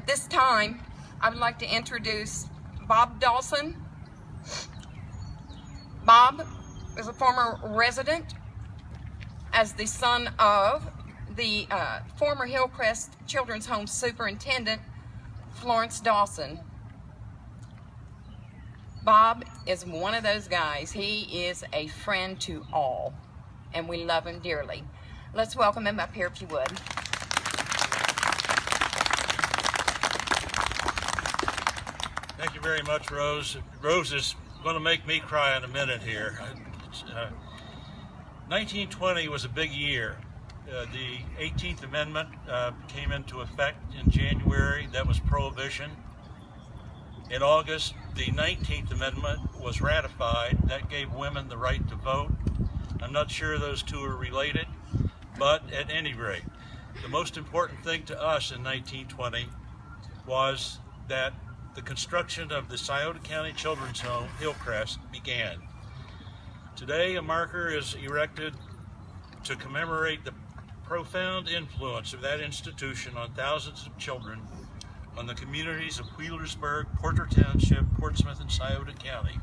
At this time, I would like to introduce Bob Dawson. Bob is a former resident as the son of the former Hillcrest Children's Home Superintendent, Florence Dawson. Bob is one of those guys. He is a friend to all, and we love him dearly. Let's welcome him up here if you would. Thank you very much, Rose. Rose is going to make me cry in a minute here. 1920 was a big year. The 18th Amendment came into effect in January. That was prohibition. In August, the 19th Amendment was ratified. That gave women the right to vote. I'm not sure those two are related, but at any rate, the most important thing to us in 1920 was that the construction of the Scioto County Children's Home, Hillcrest, began. Today, a marker is erected to commemorate the profound influence of that institution on thousands of children, on the communities of Wheelersburg, Porter Township, Portsmouth, and Scioto County,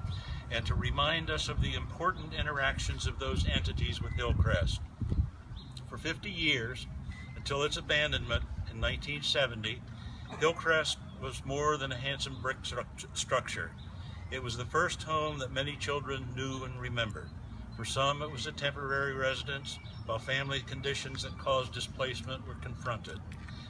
and to remind us of the important interactions of those entities with Hillcrest. For 50 years, until its abandonment in 1970, Hillcrest was more than a handsome brick structure. It was the first home that many children knew and remembered. For some, it was a temporary residence, while family conditions that caused displacement were confronted.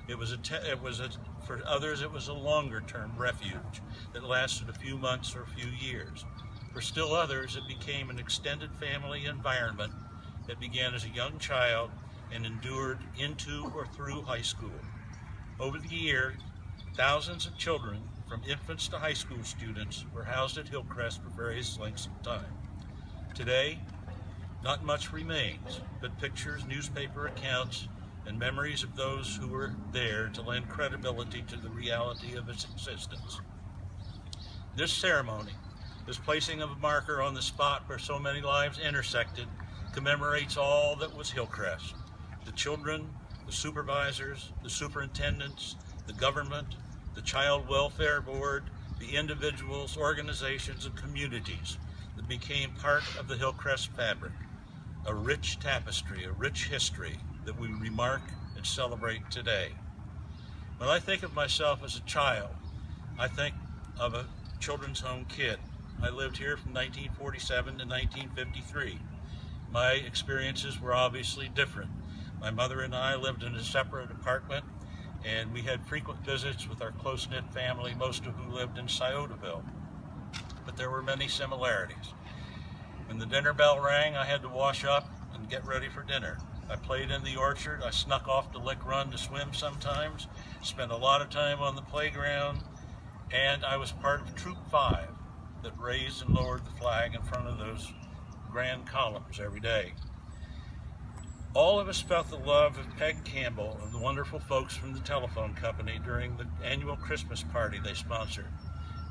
For others, it was a longer-term refuge that lasted a few months or a few years. For still others, it became an extended family environment that began as a young child and endured into or through high school. Over the year, thousands of children, from infants to high school students, were housed at Hillcrest for various lengths of time. Today, not much remains, but pictures, newspaper accounts, and memories of those who were there to lend credibility to the reality of its existence. This ceremony, this placing of a marker on the spot where so many lives intersected, commemorates all that was Hillcrest. The children, the supervisors, the superintendents, the government, the Child Welfare Board, the individuals, organizations, and communities that became part of the Hillcrest fabric. A rich tapestry, a rich history that we remark and celebrate today. When I think of myself as a child, I think of a children's home kid. I lived here from 1947 to 1953. My experiences were obviously different. My mother and I lived in a separate apartment, and we had frequent visits with our close-knit family, most of who lived in Sciotaville. But there were many similarities. When the dinner bell rang, I had to wash up and get ready for dinner. I played in the orchard. I snuck off to Lick Run to swim sometimes, spent a lot of time on the playground, and I was part of Troop 5 that raised and lowered the flag in front of those grand columns every day. All of us felt the love of Peg Campbell and the wonderful folks from the telephone company during the annual Christmas party they sponsored.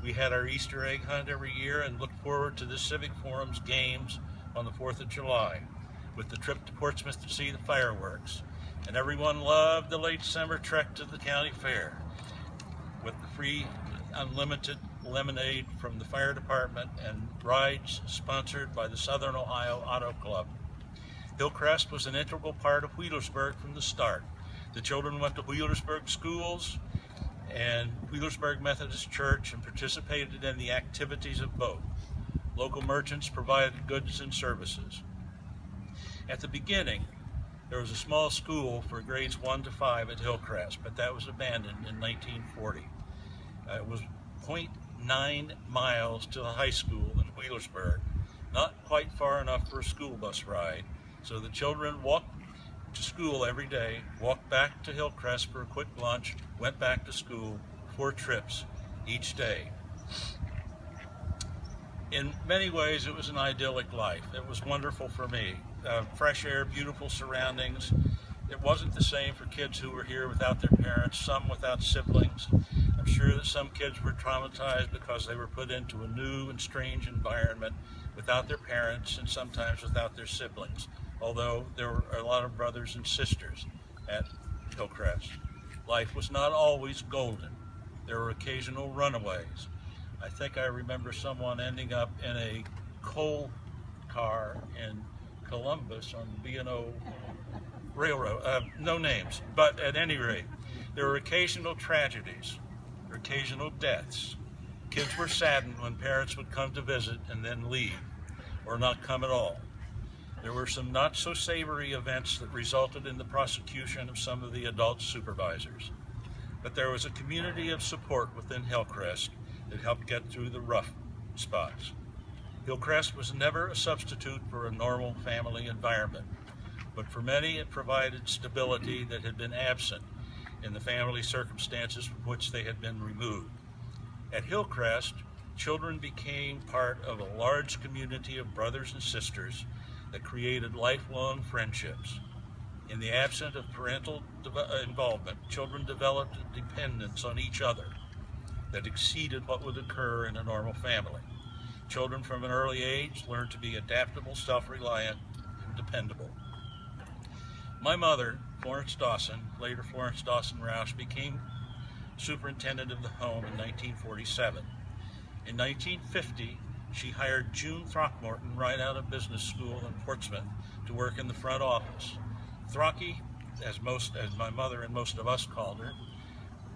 We had our Easter egg hunt every year and looked forward to the Civic Forum's games on the 4th of July, with the trip to Portsmouth to see the fireworks. And everyone loved the late summer trek to the county fair, with the free unlimited lemonade from the fire department and rides sponsored by the Southern Ohio Auto Club. Hillcrest was an integral part of Wheelersburg from the start. The children went to Wheelersburg schools and Wheelersburg Methodist Church and participated in the activities of both. Local merchants provided goods and services. At the beginning, there was a small school for grades 1 to 5 at Hillcrest, but that was abandoned in 1940. It was 0.9 miles to the high school in Wheelersburg, not quite far enough for a school bus ride. So the children walked to school every day, walked back to Hillcrest for a quick lunch, went back to school, 4 trips each day. In many ways, it was an idyllic life. It was wonderful for me. Fresh air, beautiful surroundings. It wasn't the same for kids who were here without their parents, some without siblings. I'm sure that some kids were traumatized because they were put into a new and strange environment without their parents and sometimes without their siblings, although there were a lot of brothers and sisters at Hillcrest. Life was not always golden. There were occasional runaways. I think I remember someone ending up in a coal car in Columbus on the B&O Railroad. No names, but at any rate, there were occasional tragedies, occasional deaths. Kids were saddened when parents would come to visit and then leave, or not come at all. There were some not so savory events that resulted in the prosecution of some of the adult supervisors. But there was a community of support within Hillcrest that helped get through the rough spots. Hillcrest was never a substitute for a normal family environment, but for many it provided stability that had been absent in the family circumstances from which they had been removed. At Hillcrest, children became part of a large community of brothers and sisters that created lifelong friendships. In the absence of parental involvement, children developed a dependence on each other that exceeded what would occur in a normal family. Children from an early age learned to be adaptable, self-reliant, and dependable. My mother, Florence Dawson, later Florence Dawson Roush, became superintendent of the home in 1947. In 1950, she hired June Throckmorton right out of business school in Portsmouth to work in the front office. Throcky, as my mother and most of us called her,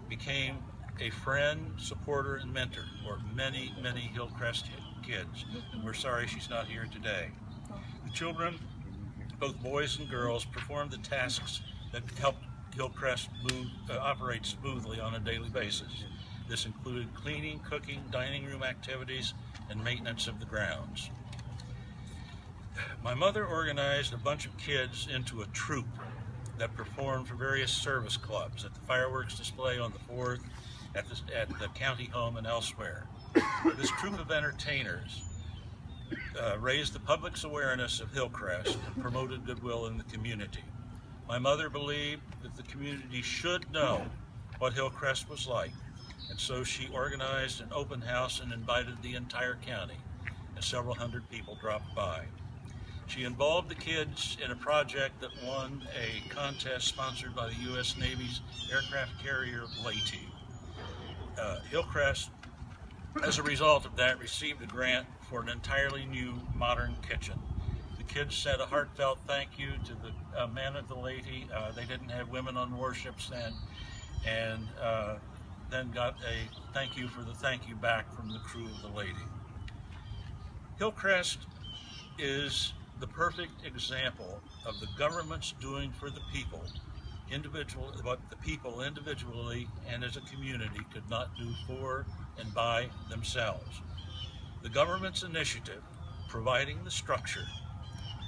became a friend, supporter, and mentor for many, many Hillcrest kids. And we're sorry she's not here today. The children, both boys and girls, performed the tasks that helped Hillcrest operate smoothly on a daily basis. This included cleaning, cooking, dining room activities, and maintenance of the grounds. My mother organized a bunch of kids into a troupe that performed for various service clubs at the fireworks display on the 4th, at the county home, and elsewhere. This troupe of entertainers raised the public's awareness of Hillcrest and promoted goodwill in the community. My mother believed that the community should know what Hillcrest was like, and so she organized an open house and invited the entire county, and several hundred people dropped by. She involved the kids in a project that won a contest sponsored by the U.S. Navy's aircraft carrier Lady. Hillcrest, as a result of that, received a grant for an entirely new modern kitchen. The kids said a heartfelt thank you to the men of the Lady. They didn't have women on warships then, and then got a thank you for the thank you back from the crew of the Lady. Hillcrest is the perfect example of the government's doing for the people, what the people individually and as a community could not do for and by themselves. The government's initiative, providing the structure,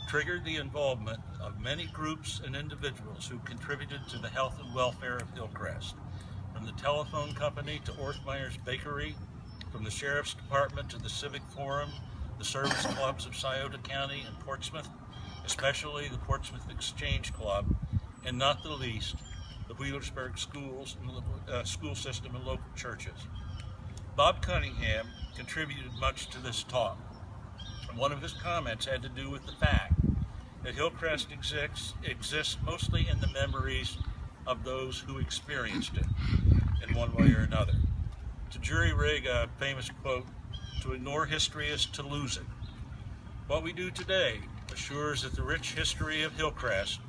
triggered the involvement of many groups and individuals who contributed to the health and welfare of Hillcrest, from the telephone company to Orthmeyer's Bakery, from the Sheriff's Department to the Civic Forum, the service clubs of Scioto County and Portsmouth, especially the Portsmouth Exchange Club, and not the least, the Wheelersburg schools and school system and local churches. Bob Cunningham contributed much to this talk. And one of his comments had to do with the fact that Hillcrest exists mostly in the memories of those who experienced it in one way or another. To jury rig a famous quote, "To ignore history is to lose it." What we do today assures that the rich history of Hillcrest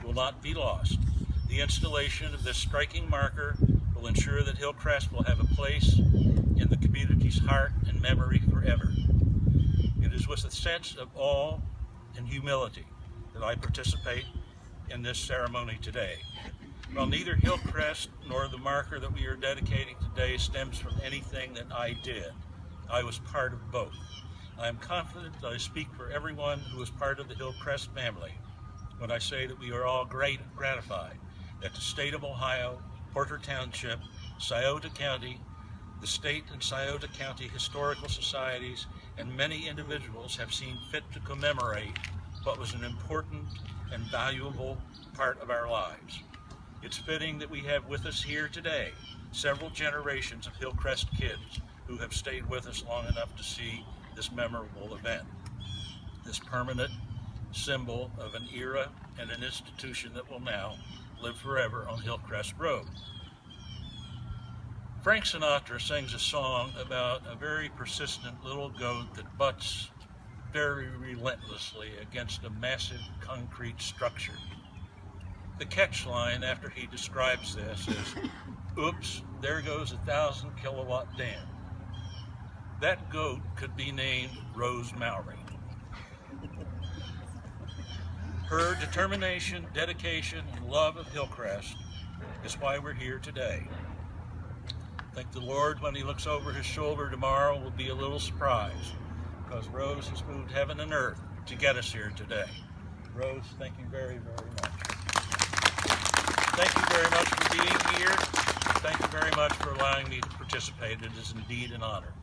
will not be lost. The installation of this striking marker will ensure that Hillcrest will have a place in the community's heart and memory forever. It is with a sense of awe and humility that I participate in this ceremony today. While neither Hillcrest nor the marker that we are dedicating today stems from anything that I did, I was part of both. I am confident that I speak for everyone who is part of the Hillcrest family when I say that we are all gratified that the state of Ohio, Porter Township, Scioto County, the state and Scioto County historical societies, and many individuals have seen fit to commemorate what was an important and valuable part of our lives. It's fitting that we have with us here today several generations of Hillcrest kids who have stayed with us long enough to see this memorable event, this permanent symbol of an era and an institution that will now live forever on Hillcrest Road. Frank Sinatra sings a song about a very persistent little goat that butts very relentlessly against a massive concrete structure. The catch line after he describes this is, "Oops, there goes a 1,000-kilowatt dam." That goat could be named Rose Mowry. Her determination, dedication, and love of Hillcrest is why we're here today. I think the Lord, when he looks over his shoulder tomorrow, will be a little surprised, because Rose has moved heaven and earth to get us here today. Rose, thank you very, very much. Thank you very much for being here. Thank you very much for allowing me to participate. It is indeed an honor.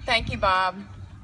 Thank you, Bob.